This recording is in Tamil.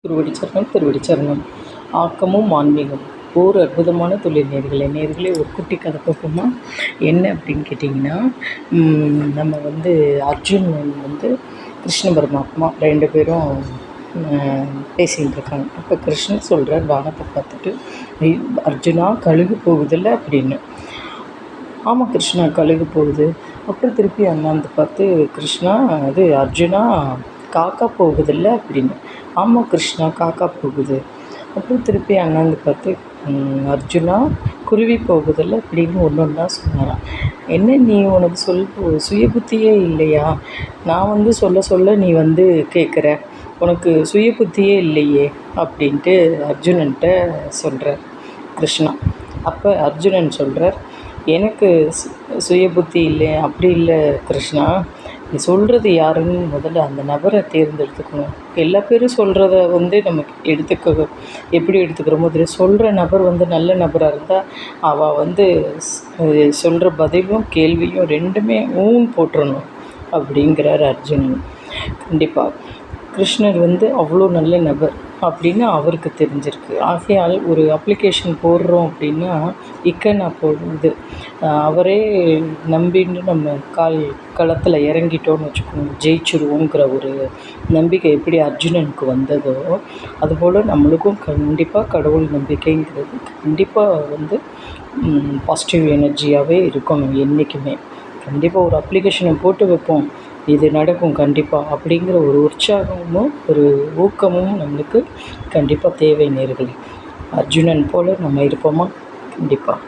திருவடி சரணம். ஆக்கமும் ஆன்மீகம். ஒரு அற்புதமான தொழில் நேர்களே ஒரு குட்டி கதை பார்ப்போமா? என்ன அப்படின்னு கேட்டிங்கன்னா, நம்ம அர்ஜுன் கிருஷ்ண பரமாத்மா 2 பேரும் பேசிகிட்டு இருக்காங்க. அப்போ கிருஷ்ணன் சொல்கிறார் வானத்தை பார்த்துட்டு, அர்ஜுனா கழுகு போகுதில்ல அப்படின்னு. ஆமாம் கிருஷ்ணா கழுகு போகுது. அப்புறம் திருப்பி அண்ணாந்து பார்த்து, கிருஷ்ணா அது அர்ஜுனா காக்கா போகுதில்ல அப்படின்னு. ஆமாம் கிருஷ்ணா காக்கா போகுது. அப்புறம் திருப்பி அண்ணாந்து பார்த்து, அர்ஜுனா குருவி போகுதில்ல அப்படின்னு ஒன்றா சொன்னாராம். என்ன நீ உனக்கு சுய புத்தியே இல்லையா? நான் சொல்ல சொல்ல நீ கேட்குற, உனக்கு சுய புத்தியே இல்லையே அப்படின்ட்டு அர்ஜுனன்ட்ட சொல்கிறார் கிருஷ்ணா. அப்போ அர்ஜுனன் சொல்கிறார், எனக்கு சுய புத்தி இல்லை அப்படி இல்லை கிருஷ்ணா, நீ சொல்கிறது யாருன்னு முதல்ல அந்த நபரை தேர்ந்தெடுத்துக்கணும். எல்லா பேரும் சொல்கிறத நம்ம எப்படி எடுத்துக்கிறோமோ தெரியும். சொல்கிற நபர் நல்ல நபராக இருந்தால் அவள் சொல்கிற பதிலும் கேள்வியும் 2மே போட்டுறணும் அப்படிங்கிறார் அர்ஜுனன். கண்டிப்பாக கிருஷ்ணர் அவ்வளோ நல்ல நபர் அப்படின்னு அவருக்கு தெரிஞ்சிருக்கு. ஆகையால் ஒரு அப்ளிகேஷன் போடுறோம் அப்படின்னா இக்கன்னா போடுறது அவரே நம்பின்னு நம்ம களத்தில் இறங்கிட்டோன்னு வச்சுக்கோங்க, ஜெயிச்சுருவோங்கிற ஒரு நம்பிக்கை எப்படி அர்ஜுனனுக்கு வந்ததோ அதுபோல் நம்மளுக்கும் கண்டிப்பாக கடவுள் நம்பிக்கைங்கிறது கண்டிப்பாக பாசிட்டிவ் எனர்ஜியாகவே இருக்கணும் என்றைக்குமே. கண்டிப்பாக ஒரு அப்ளிகேஷனை போட்டு வைப்போம், இது நடக்கும் கண்டிப்பாக அப்படிங்கிற ஒரு உற்சாகமும் ஒரு ஊக்கமும் நம்மளுக்கு கண்டிப்பாக தேவை நேயர்களே. அர்ஜுனன் போல் நம்ம இருப்போமா? கண்டிப்பாக.